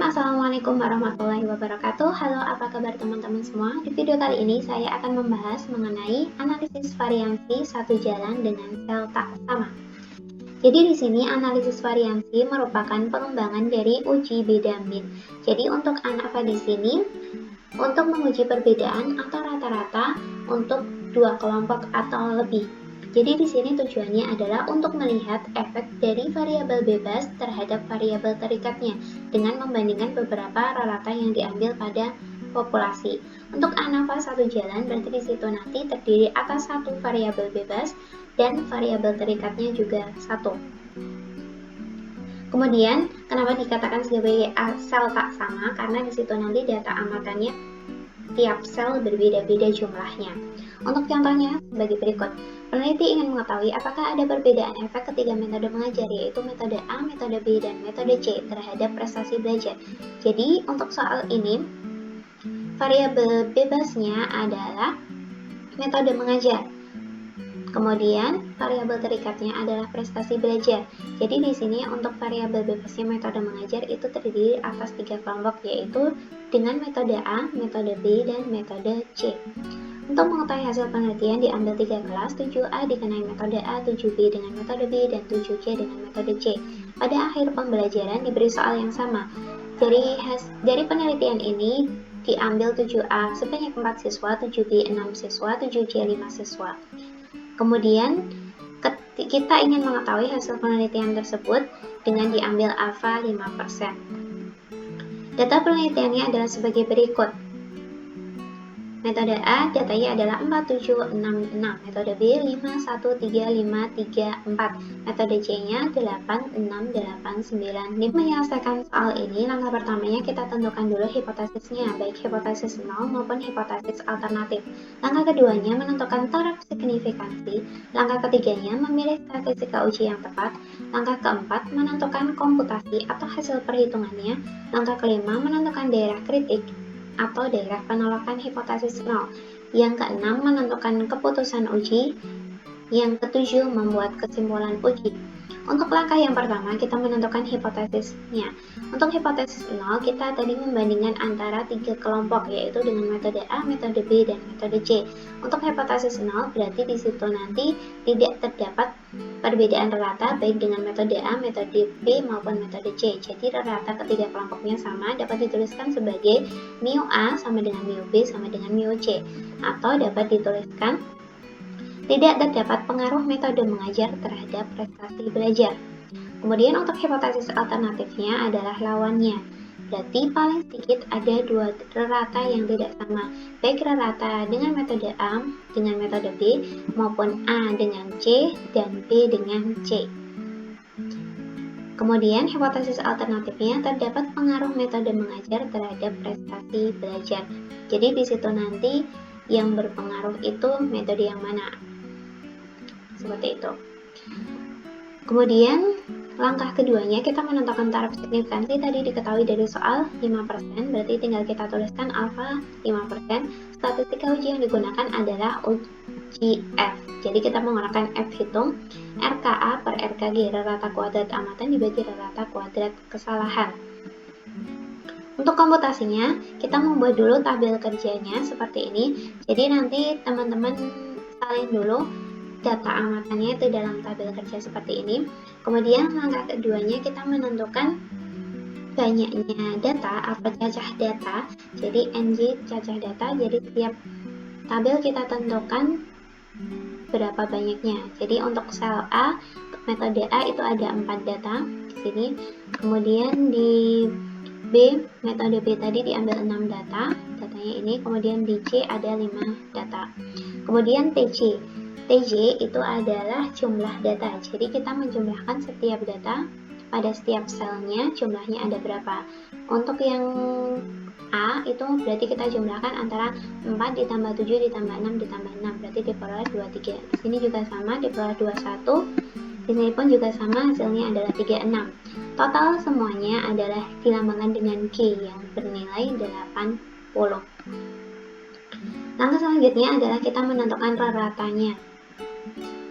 Assalamualaikum warahmatullahi wabarakatuh. Halo, apa kabar teman-teman semua? Di video kali ini saya akan membahas mengenai analisis variansi satu jalan dengan sel tak sama. Jadi di sini analisis variansi merupakan pengembangan dari uji beda min. Jadi untuk anak di sini untuk menguji perbedaan atau rata-rata untuk dua kelompok atau lebih. Jadi di sini tujuannya adalah untuk melihat efek dari variabel bebas terhadap variabel terikatnya dengan membandingkan beberapa rata-rata yang diambil pada populasi. Untuk ANAVA satu jalan berarti di situ nanti terdiri atas satu variabel bebas dan variabel terikatnya juga satu. Kemudian kenapa dikatakan sebagai sel tak sama? Karena di situ nanti data amatannya tiap sel berbeda-beda jumlahnya. Untuk contohnya sebagai berikut. Peneliti ingin mengetahui apakah ada perbedaan efek ketiga metode mengajar, yaitu metode A, metode B, dan metode C terhadap prestasi belajar. Jadi untuk soal ini variabel bebasnya adalah metode mengajar. Kemudian variabel terikatnya adalah prestasi belajar. Jadi di sini untuk variabel bebasnya metode mengajar itu terdiri atas 3 kelompok, yaitu dengan metode A, metode B, dan metode C. Untuk mengetahui hasil penelitian diambil 3 kelas, 7A dikenai metode A, 7B dengan metode B, dan 7C dengan metode C. Pada akhir pembelajaran diberi soal yang sama. Dari penelitian ini diambil 7A sebanyak 4 siswa, 7B 6 siswa, 7C 5 siswa. Kemudian kita ingin mengetahui hasil penelitian tersebut dengan diambil alfa 5%. Data penelitiannya adalah sebagai berikut. Metode A datanya adalah 4766, metode B 513534, metode C-nya 86895. Menyelesaikan soal ini, langkah pertamanya kita tentukan dulu hipotesisnya, baik hipotesis 0 maupun hipotesis alternatif. Langkah keduanya menentukan taraf signifikansi, langkah ketiganya memilih statistika uji yang tepat, langkah keempat menentukan komputasi atau hasil perhitungannya, langkah kelima menentukan daerah kritik atau daerah penolakan hipotesis 0. Yang keenam menentukan keputusan uji. Yang ketujuh membuat kesimpulan uji. Untuk langkah yang pertama kita menentukan hipotesisnya. Untuk hipotesis 0 kita tadi membandingkan antara 3 kelompok, yaitu dengan metode A, metode B, dan metode C. Untuk hipotesis 0 berarti di situ nanti tidak terdapat perbedaan rata baik dengan metode A, metode B, maupun metode C. Jadi rata ketiga kelompoknya sama, dapat dituliskan sebagai mu A sama dengan mu B sama dengan mu C. Atau dapat dituliskan tidak terdapat pengaruh metode mengajar terhadap prestasi belajar. Kemudian untuk hipotesis alternatifnya adalah lawannya. Berarti paling sedikit ada 2 rata yang tidak sama, baik rata dengan metode A dengan metode B, maupun A dengan C dan B dengan C. Kemudian hipotesis alternatifnya terdapat pengaruh metode mengajar terhadap prestasi belajar. Jadi di situ nanti yang berpengaruh itu metode yang mana? Seperti itu. Kemudian langkah keduanya kita menentukan taraf signifikansi. Tadi diketahui dari soal 5%, berarti tinggal kita tuliskan alfa 5%. Statistika uji yang digunakan adalah uji F. Jadi kita menggunakan F hitung RKA per RKG, rata kuadrat amatan dibagi rata kuadrat kesalahan. Untuk komputasinya kita membuat dulu tabel kerjanya seperti ini. Jadi nanti teman-teman salin dulu data amatannya itu dalam tabel kerja seperti ini. Kemudian langkah keduanya kita menentukan banyaknya data atau cacah data. Jadi NJ cacah data. Jadi setiap tabel kita tentukan berapa banyaknya. Jadi untuk sel A, metode A itu ada 4 data di sini. Kemudian di B, metode B tadi diambil 6 data, datanya ini. Kemudian di C ada 5 data. Kemudian TJ itu adalah jumlah data. Jadi kita menjumlahkan setiap data pada setiap selnya jumlahnya ada berapa. Untuk yang A itu berarti kita jumlahkan antara 4 ditambah 7 ditambah 6 ditambah 6, berarti diperoleh 23. Di sini juga sama, diperoleh 21. Di sini pun juga sama, hasilnya adalah 36. Total semuanya adalah dilambangkan dengan Q yang bernilai 80. Langkah selanjutnya adalah kita menentukan rata-ratanya.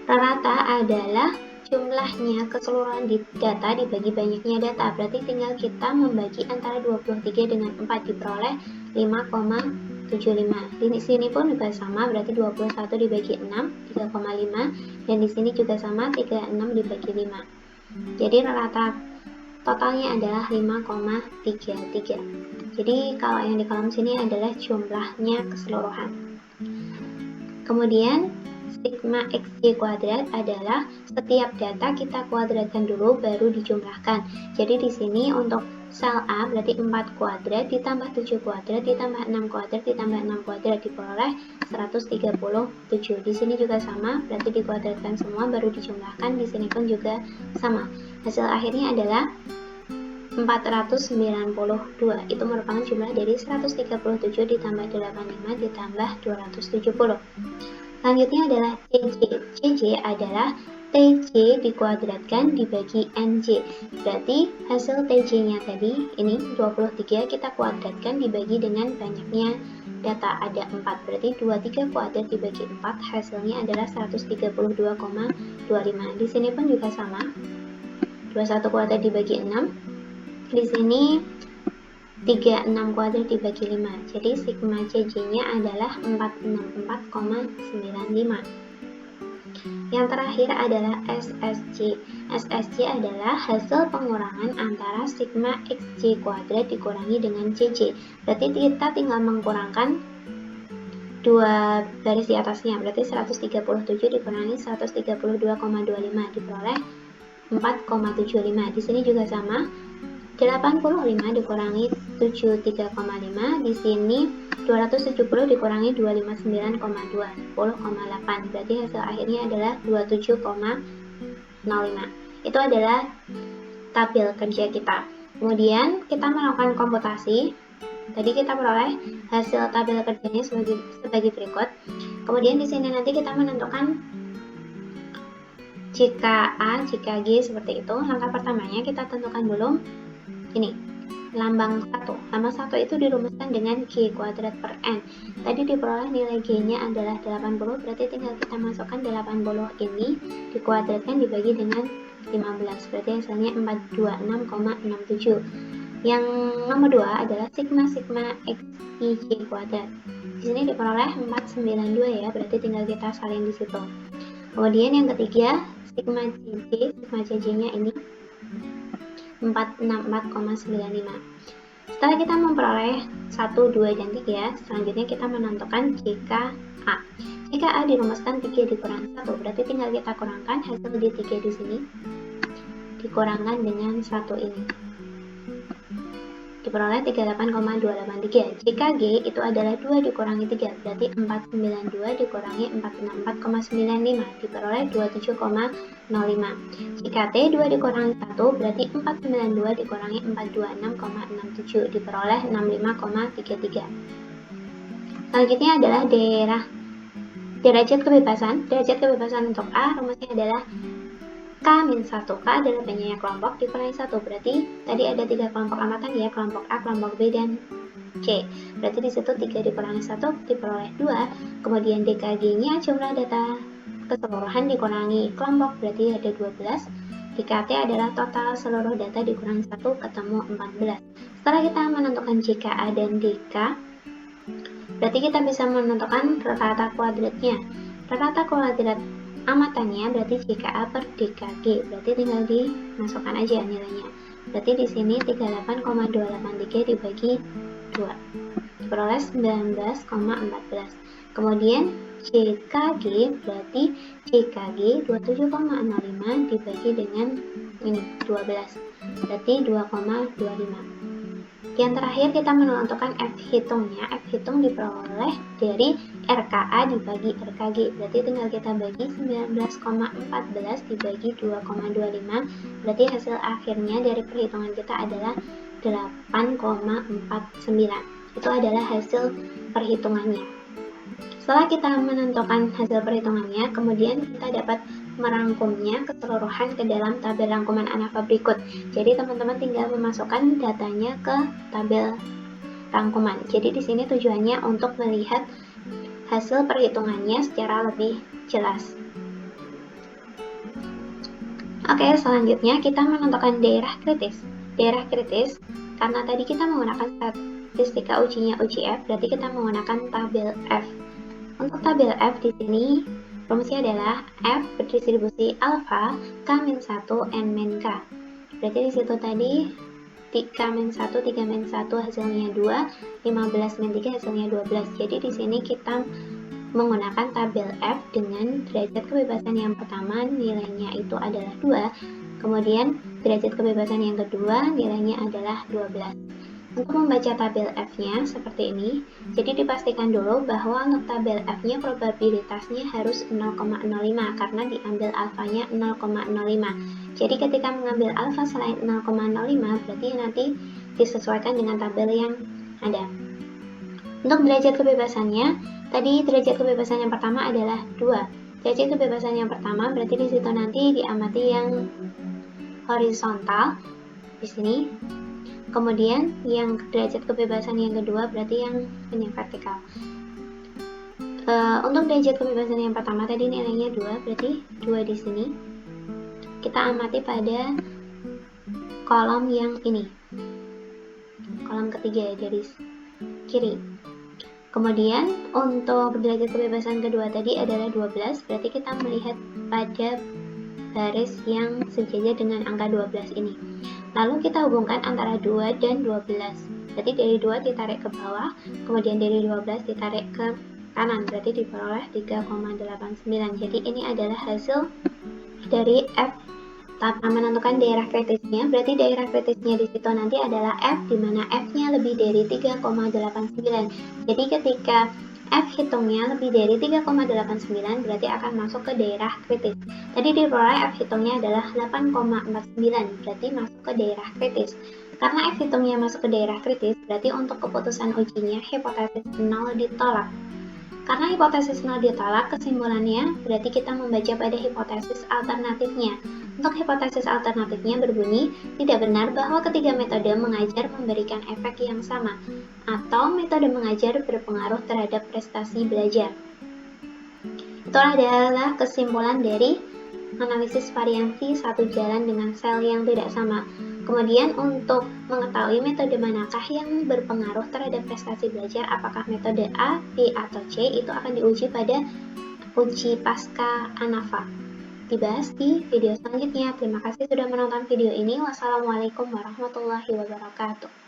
Rata adalah jumlahnya keseluruhan data dibagi banyaknya data. Berarti tinggal kita membagi antara 23 dengan 4 diperoleh 5,75. Di sini pun juga sama, berarti 21 dibagi 6, 3,5. Dan di sini juga sama, 36 dibagi 5. Jadi rata totalnya adalah 5,33. Jadi kalau yang di kolom sini adalah jumlahnya keseluruhan. Kemudian sigma xy kuadrat adalah setiap data kita kuadratkan dulu baru dijumlahkan. Jadi di sini untuk sel A berarti 4 kuadrat ditambah 7 kuadrat ditambah 6 kuadrat ditambah 6 kuadrat diperoleh 137. Di sini juga sama, berarti dikuadratkan semua baru dijumlahkan. Di sini pun juga sama. Hasil akhirnya adalah 492. Itu merupakan jumlah dari 137 ditambah 85 ditambah 270. Selanjutnya adalah CJ. CJ adalah TJ dikuadratkan dibagi NJ. Berarti hasil TJ-nya tadi, ini 23, kita kuadratkan dibagi dengan banyaknya data, ada 4. Berarti 23 kuadrat dibagi 4, hasilnya adalah 132,25. Di sini pun juga sama. 21 kuadrat dibagi 6. Di sini 36 kuadrat dibagi 5. Jadi sigma CJ-nya adalah 464,95. Yang terakhir adalah SSC. SSC adalah hasil pengurangan antara sigma XJ kuadrat dikurangi dengan CJ. Berarti kita tinggal mengkurangkan dua garis di atasnya. Berarti 137 dikurangi 132,25 diperoleh 4,75. Di sini juga sama. 85 dikurangi 73,5, di sini 270 dikurangi 259,2, 10,8. Berarti hasil akhirnya adalah 27,05. Itu adalah tabel kerja kita. Kemudian kita melakukan komputasi. Tadi kita peroleh hasil tabel kerjanya sebagai berikut. Kemudian di sini nanti kita menentukan jika A, jika G seperti itu. Langkah pertamanya kita tentukan dulu ini lambang 1. Lambang 1 itu dirumuskan dengan G kuadrat per N. Tadi diperoleh nilai G-nya adalah 80, berarti tinggal kita masukkan 80 ini dikuadratkan dibagi dengan 15, berarti hasilnya 426,67. Yang nomor 2 adalah sigma X I J kuadrat. Di sini diperoleh 492 ya, berarti tinggal kita salin di situ. Kemudian yang ketiga, sigma CJ-nya ini 464,95. Setelah kita memperoleh 1, 2, dan 3, selanjutnya kita menentukan jika A. Jika A dirumuskan 3 dikurangi 1, berarti tinggal kita kurangkan hasil di 3 di sini dikurangkan dengan 1 ini. Diperoleh 38,283. Jika G itu adalah 2 dikurangi 3, berarti 492 dikurangi 464,95 diperoleh 27,05. Jika T 2 dikurangi 1, berarti 492 dikurangi 426,67 diperoleh 65,33. Selanjutnya adalah derajat kebebasan. Derajat kebebasan untuk A rumusnya adalah K-1. K adalah banyaknya kelompok dikurangi 1. Berarti tadi ada 3 kelompok amatan ya, kelompok A, kelompok B, dan C. Berarti di situ 3 dikurangi 1 diperoleh 2. Kemudian DKG-nya jumlah data keseluruhan dikurangi kelompok, berarti ada 12. DKT adalah total seluruh data dikurangi 1, ketemu 14. Setelah kita menentukan JKA dan DK, berarti kita bisa menentukan rata-rata kuadratnya. Rata-rata kuadrat amatannya berarti JKA per DKG, berarti tinggal dimasukkan aja nilainya. Berarti di sini 38,283 dibagi 2 diperoleh 19,14. Kemudian JKG berarti JKG 27,05 dibagi dengan ini 12, berarti 2,25. Yang terakhir kita menentukan F hitungnya. F hitung diperoleh dari RKA dibagi RKG. Berarti tinggal kita bagi 19,14 dibagi 2,25. Berarti hasil akhirnya dari perhitungan kita adalah 8,49. Itu adalah hasil perhitungannya. Setelah kita menentukan hasil perhitungannya, kemudian kita dapat merangkumnya keseluruhan ke dalam tabel rangkuman ANAFA berikut. Jadi teman-teman tinggal memasukkan datanya ke tabel rangkuman. Jadi di sini tujuannya untuk melihat hasil perhitungannya secara lebih jelas. Oke, selanjutnya kita menentukan daerah kritis. Daerah kritis, karena tadi kita menggunakan statistika ujinya uji F, berarti kita menggunakan tabel F. Untuk tabel F di sini, rumusnya adalah F berdistribusi alfa K-1 N-K. Berarti di situ tadi 3-1, 3-1 hasilnya 2, 15-3 hasilnya 12. Jadi di sini kita menggunakan tabel F dengan derajat kebebasan yang pertama nilainya itu adalah 2, kemudian derajat kebebasan yang kedua nilainya adalah 12. Untuk membaca tabel F-nya seperti ini, jadi dipastikan dulu bahwa untuk tabel F-nya probabilitasnya harus 0,05 karena diambil alfanya 0,05. Jadi ketika mengambil alfa selain 0,05 berarti nanti disesuaikan dengan tabel yang ada. Untuk derajat kebebasannya, tadi derajat kebebasan yang pertama adalah 2. Derajat kebebasan yang pertama berarti di situ nanti diamati yang horizontal di sini. Kemudian yang derajat kebebasan yang kedua berarti yang vertikal. Untuk derajat kebebasan yang pertama tadi nilainya 2, berarti 2 di sini. Kita amati pada kolom yang ini. Kolom ketiga dari kiri. Kemudian untuk derajat kebebasan kedua tadi adalah 12, berarti kita melihat pada baris yang sejajar dengan angka 12 ini. Lalu kita hubungkan antara 2 dan 12. Berarti dari 2 ditarik ke bawah, kemudian dari 12 ditarik ke kanan, berarti diperoleh 3,89. Jadi ini adalah hasil dari F tanpa menentukan daerah kritisnya. Berarti daerah kritisnya di situ nanti adalah F, di mana F-nya lebih dari 3,89. Jadi ketika F hitungnya lebih dari 3,89 berarti akan masuk ke daerah kritis. Tadi diperoleh F hitungnya adalah 8,49, berarti masuk ke daerah kritis. Karena F hitungnya masuk ke daerah kritis, berarti untuk keputusan ujinya hipotesis 0 ditolak. Karena hipotesis 0 ditolak, kesimpulannya berarti kita membaca pada hipotesis alternatifnya. Untuk hipotesis alternatifnya berbunyi, tidak benar bahwa ketiga metode mengajar memberikan efek yang sama, atau metode mengajar berpengaruh terhadap prestasi belajar. Itu adalah kesimpulan dari analisis variansi satu jalan dengan sel yang tidak sama. Kemudian untuk mengetahui metode manakah yang berpengaruh terhadap prestasi belajar, apakah metode A, B, atau C, itu akan diuji pada uji pasca ANAFA. Dibahas di video selanjutnya. Terima kasih sudah menonton video ini. Wassalamualaikum warahmatullahi wabarakatuh.